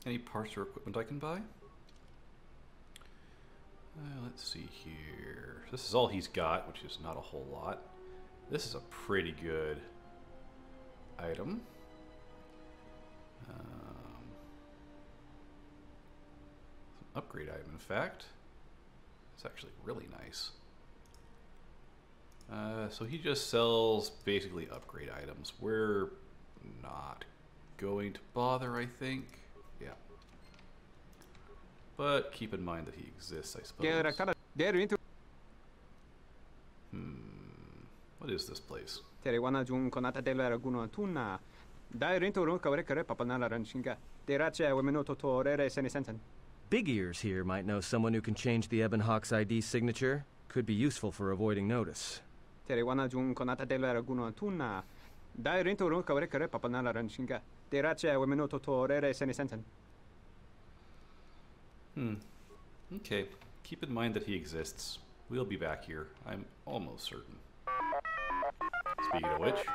A: Any parts or equipment I can buy? Let's see here. This is all he's got, which is not a whole lot. This is a pretty good item. An upgrade item, in fact. It's actually really nice. So he just sells basically upgrade items. We're not going to bother, I think. Yeah. But keep in mind that he exists, I suppose. What is this place?
P: Terewana jun konata della raguno tunna. Dai rinto ron kavrekare papanala ranshinga. Terace wemeno totorere senesenten.
C: Big Ears here might know someone who can change the Ebon Hawk's ID signature. Could be useful for avoiding notice.
P: Terewana jun konata della raguno tunna. Dai rinto ron kavrekare papanala ranshinga. Terace wemeno totorere senesenten.
A: Okay. Keep in mind that he exists. We'll be back here. I'm almost certain. Speaking of which...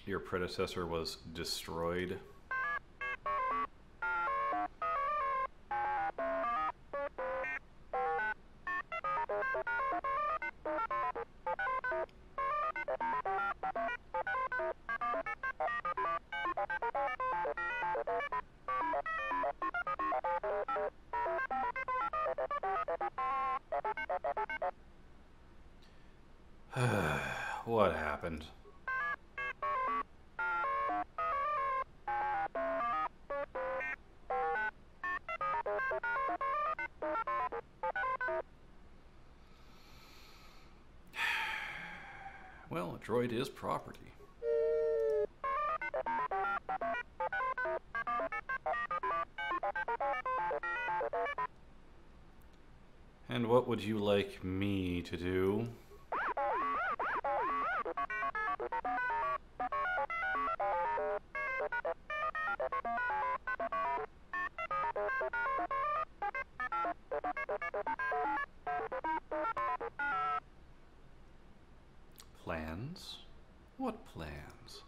A: Your predecessor was destroyed. What happened? Well, a droid is property. And what would you like me to do? Plans? What plans?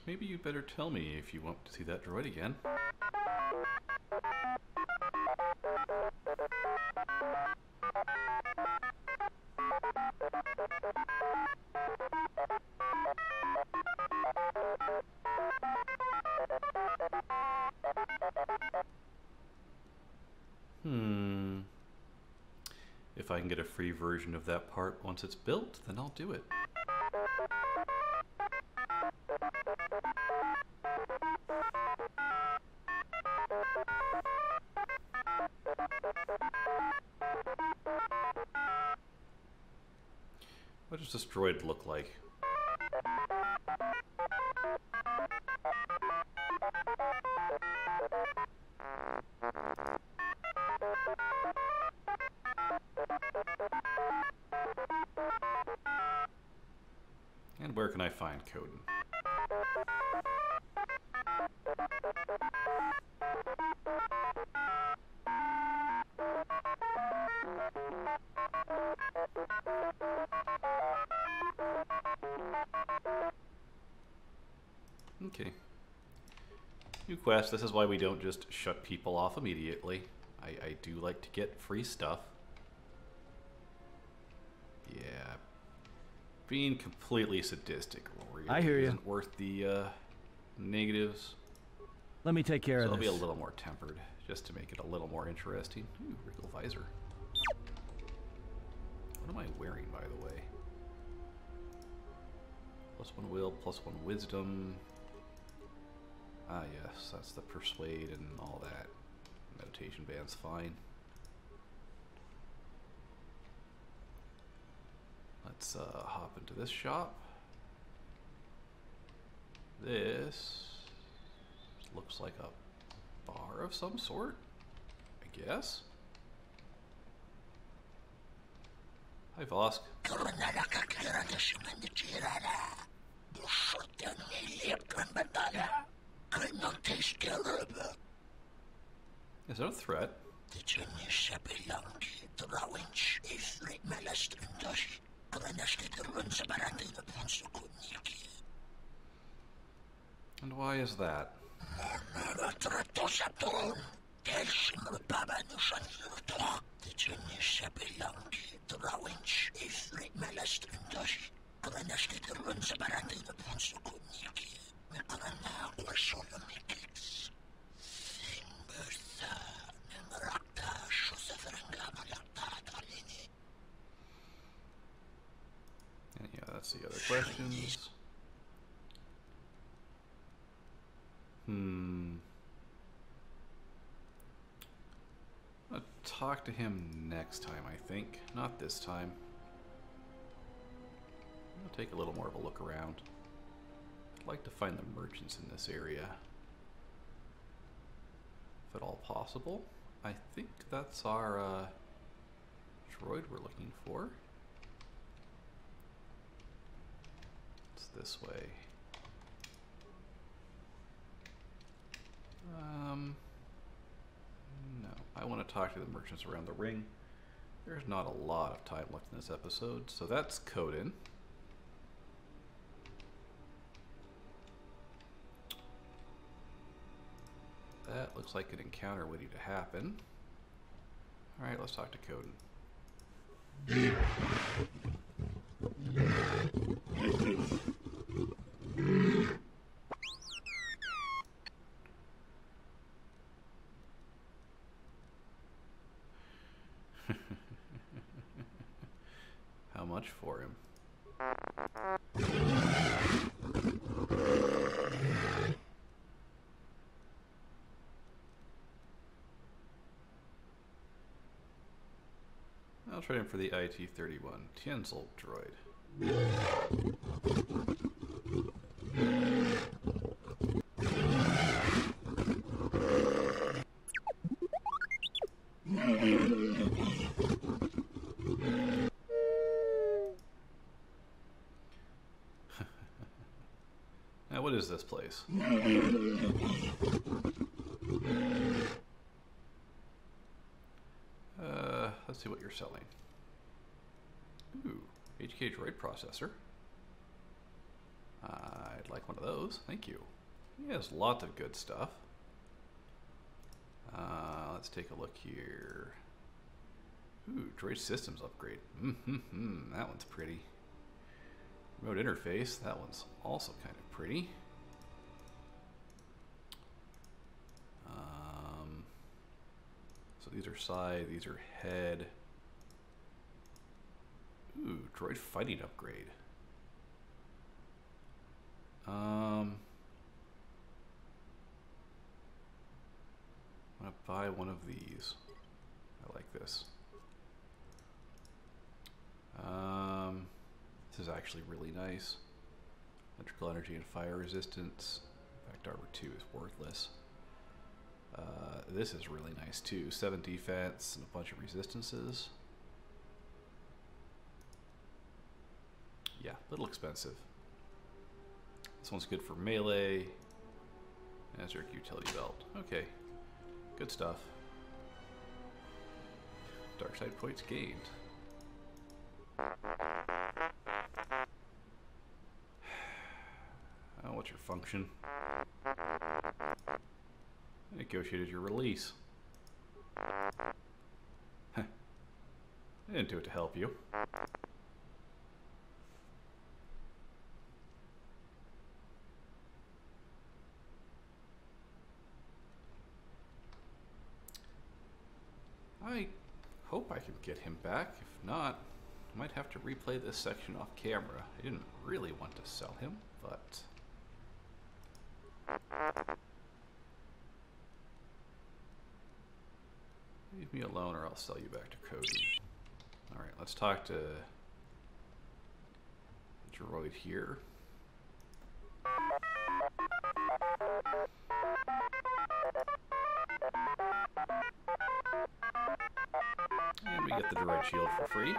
A: Maybe you better tell me if you want to see that droid again. If I can get a free version of that part once it's built, then I'll do it. What does this droid look like? where can I find Kotor? Okay. New quest. This is why we don't just shut people off immediately. I do like to get free stuff. Yeah. Being completely sadistic really
E: I hear you.
A: isn't worth the negatives.
E: Let me take care
A: So
E: of
A: I'll
E: this.
A: be a little more tempered, just to make it a little more interesting. Ooh, wrinkle visor. What am I wearing, by the way? +1 will, +1 wisdom. Ah, yes, that's the persuade and all that. Meditation band's fine. Let's hop into this shop. This looks like a bar of some sort, I guess. Hi, Vosk. Is that a threat? And why is that? And yeah, that's the other questions. I'll talk to him next time, I think. Not this time. I'll take a little more of a look around. I'd like to find the merchants in this area, if at all possible. I think that's our droid we're looking for. It's this way. No, I want to talk to the merchants around the ring. There's not a lot of time left in this episode, so that's Kotor. That looks like an encounter waiting to happen. Alright, let's talk to Kotor. How much for him? I'll trade him for the IT-31 Tianzel droid. Now, what is this place? Let's see what you're selling. Ooh, HK droid processor. I'd like one of those. Thank you. He has lots of good stuff. Let's take a look here. Ooh, droid systems upgrade. That one's pretty. Remote interface. That one's also kind of pretty. So these are side, these are head. Ooh, droid fighting upgrade. I'm gonna buy one of these. I like this. This is actually really nice. Electrical energy and fire resistance. In fact, armor 2 is worthless. This is really nice too. 7 defense and a bunch of resistances. Yeah, a little expensive. This one's good for melee. Azure utility belt. Okay. Good stuff. Darkside points gained. Oh, what's your function? I negotiated your release. I didn't do it to help you. I hope I can get him back. If not, I might have to replay this section off camera. I didn't really want to sell him, but... leave me alone or I'll sell you back to Cody. Alright, let's talk to Droid here. And we get the droid shield for free.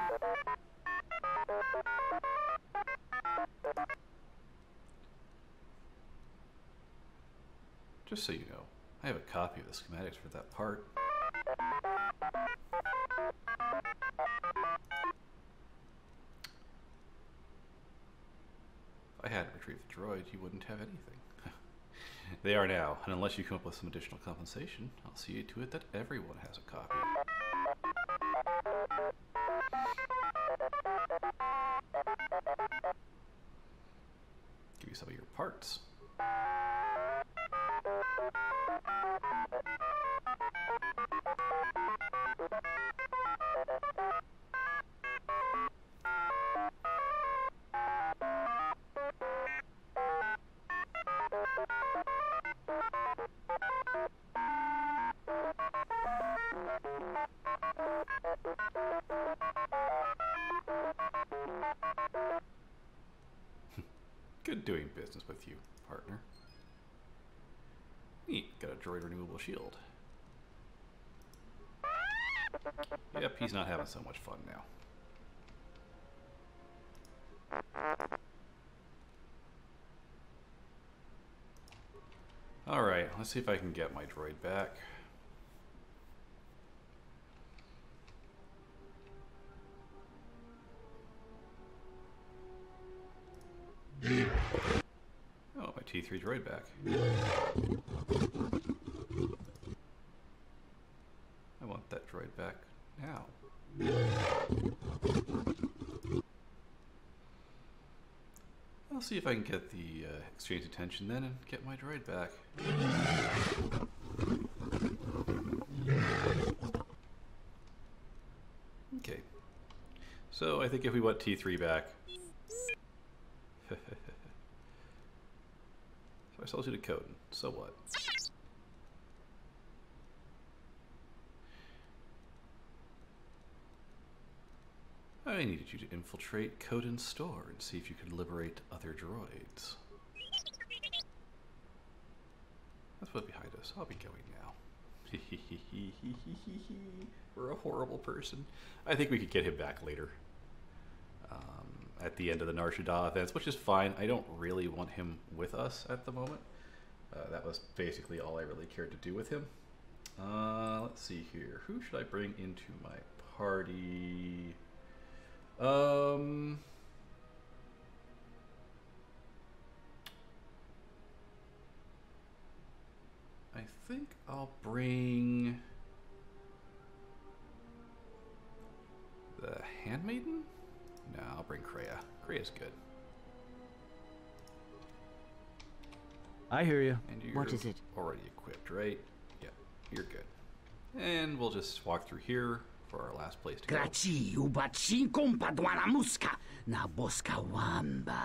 A: Just so you know, I have a copy of the schematics for that part. If I hadn't retrieved the droid, you wouldn't have anything. They are now, and unless you come up with some additional compensation, I'll see to it that everyone has a copy. Give you some of your parts. Good doing business with you, partner. Neat, got a droid renewable shield. Yep, he's not having so much fun now. Alright, let's see if I can get my droid back. Oh, my T3 droid back. I want that droid back now. I'll see if I can get the exchange attention then and get my droid back. Okay. So I think if we want T3 back... So I sold you to Kotor. So what? I needed you to infiltrate Kotor's store and see if you could liberate other droids. That's what's behind us. I'll be going now. We're a horrible person. I think we could get him back later. At the end of the Nar Shaddaa events, which is fine. I don't really want him with us at the moment. That was basically all I really cared to do with him. Let's see here. Who should I bring into my party? I think I'll bring the Handmaiden? No, I'll bring Kreia. Kreia's good.
E: I hear you.
A: And you're
D: What is it?
A: already equipped, right? Yeah, you're good. And we'll just walk through here for our last place to go.
H: Graci ubaci kompadwana muska na boska wamba.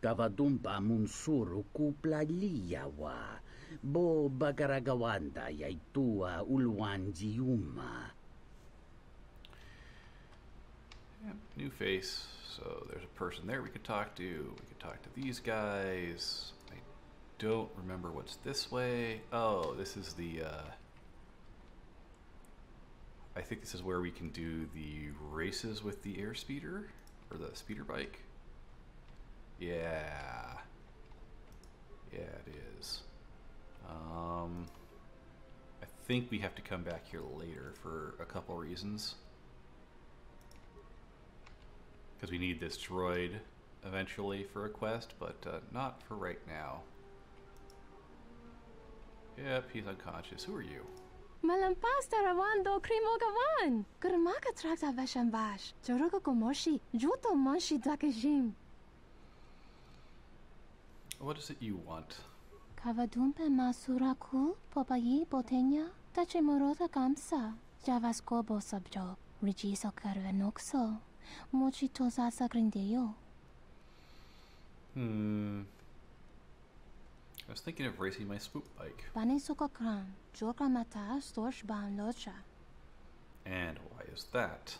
H: Gavadumba munsuru kupla liyawa. Bo bagaragawanda yaitua ulwanjiuma.
A: Yep, new face. So there's a person there we could talk to. We could talk to these guys. I don't remember what's this way. Oh, this is the... I think this is where we can do the races with the airspeeder, or the speeder bike. Yeah. Yeah, it is. I think we have to come back here later for a couple reasons. Because we need this droid eventually for a quest, but not for right now. Yep, he's unconscious. Who are you?
I: Malampas tarawando krimogawan. Gurmaka trakta vashambash. Joruga gomoshi. Juto monshi dakajim.
A: What is it you want?
I: Kavadumpe masuraku popayi botenya. Tachimurota kamsa. Javaskobo subjob. Rigiso karvenokso. Mochi tosasa grindeyo.
A: I was thinking of racing my swoop bike.
I: Bani sokokran. Joka mata storch ban locha.
A: And why is that?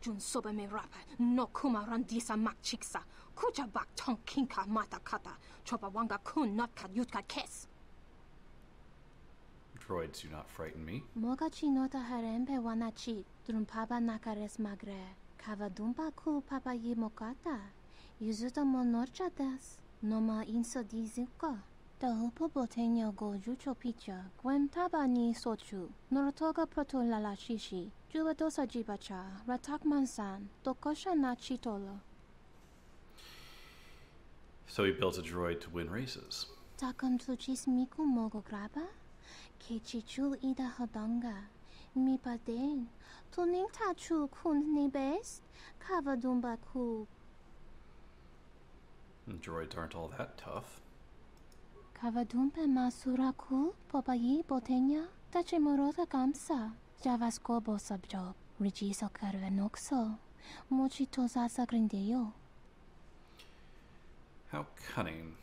I: Jun soba me rapa. No kuma randisa makchiksa. Kucha bak tong kinka mata kata. Chopa wanga kun not ka yutka kes.
A: Droids do not frighten me.
I: Moga chinota harempe wanachi. Drumpaba nakares magre. Kavadumpa ku papa yi mokata. Yuzuta monorcha des. Noma inso dizuka. Tahupo boteño go jucho picha. Gwen taba ni sochu. Norotoga proto lala shishi. Jubadosa jibacha. Ratak mansan. Tokosha na chitolo.
A: So he builds a droid to win races.
I: Takam tuchis miku mogo graba. Kechichul ida hodonga. Mi paden. Tuning tachu kun ni best. Kavadumba ku.
A: Droids aren't all that tough.
I: Kavadumpe masuraku popayi botenya. Tachimurota kamsa. Javaskobo subjob. Rigiso karvenokso. Mochi tosasa grindeyo.
A: How cunning.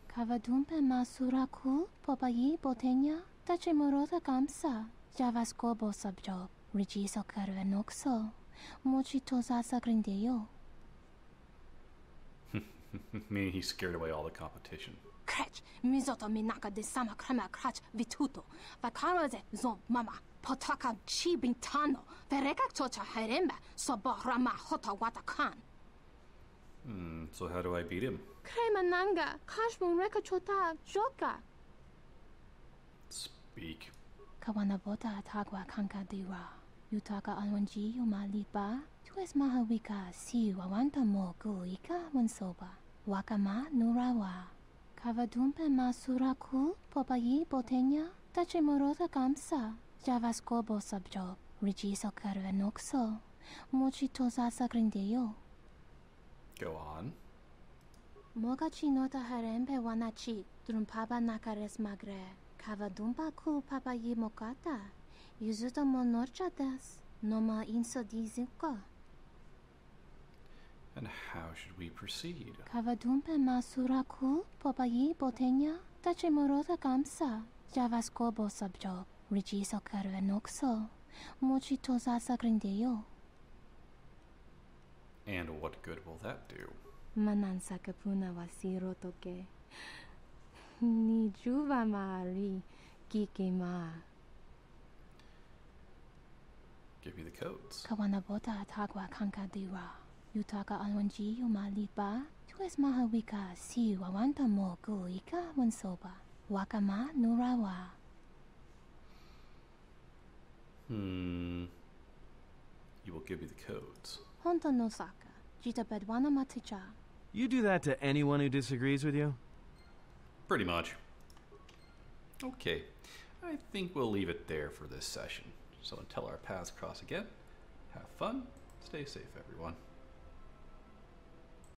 I: Kavadumpe masuraku popayi botenya. Tachimurota kamsa. Javaskobo subjob. Rigiso karvenokso. Mochi tosasa grindeyo.
A: Meaning he scared away all the competition.
I: Krech, mizoto minaka de sama krema krach vituto. Vakaraze zon mama. Potaka chi bintano. Vereka tocha heremba. Sobo rama hota watakan.
A: So how do I beat him?
I: Krema nanga. Kashbun reka chota joka.
A: Speak.
I: Kawanabota atagwa kanka diwa. Yutaka alwanji umaliba. Tues mahawika si wawanta mo guika wansoba. Wakama nurawa. Kavadumpe masuraku popayi botenya. Tachimurota kamsa. Javaskobo subjob. Rigiso karvenokso. Mochi tosasa grindeyo.
A: Go on.
I: Moga chinota harempe wanachi. Drumpaba nakares magre. Kavadumpa ku papayi mokata. Yuzuta monorcha des. Noma inso dizuka.
A: And how should we proceed?
I: Kavadumpe masuraku popayi botenya. Tachimurota kamsa. Javaskobo subjob. Rigiso karvenokso. Mochi tosasa grindeyo.
A: And what good will that do?
I: Manansa kapuna wasiro toke. Ni juva maari kike ma.
A: Give me the codes.
I: Kawanabota atagwa kanka diwa. Yutaka alwanji umaliba. Tues mahawika si wawanta mo guika wansoba. Wakama nurawa.
A: You will give me the codes.
I: Honto nosaka. Jita bedwana maticha.
E: You do that to anyone who disagrees with you?
A: Pretty much. Okay, I think we'll leave it there for this session. So until our paths cross again, have fun, stay safe everyone.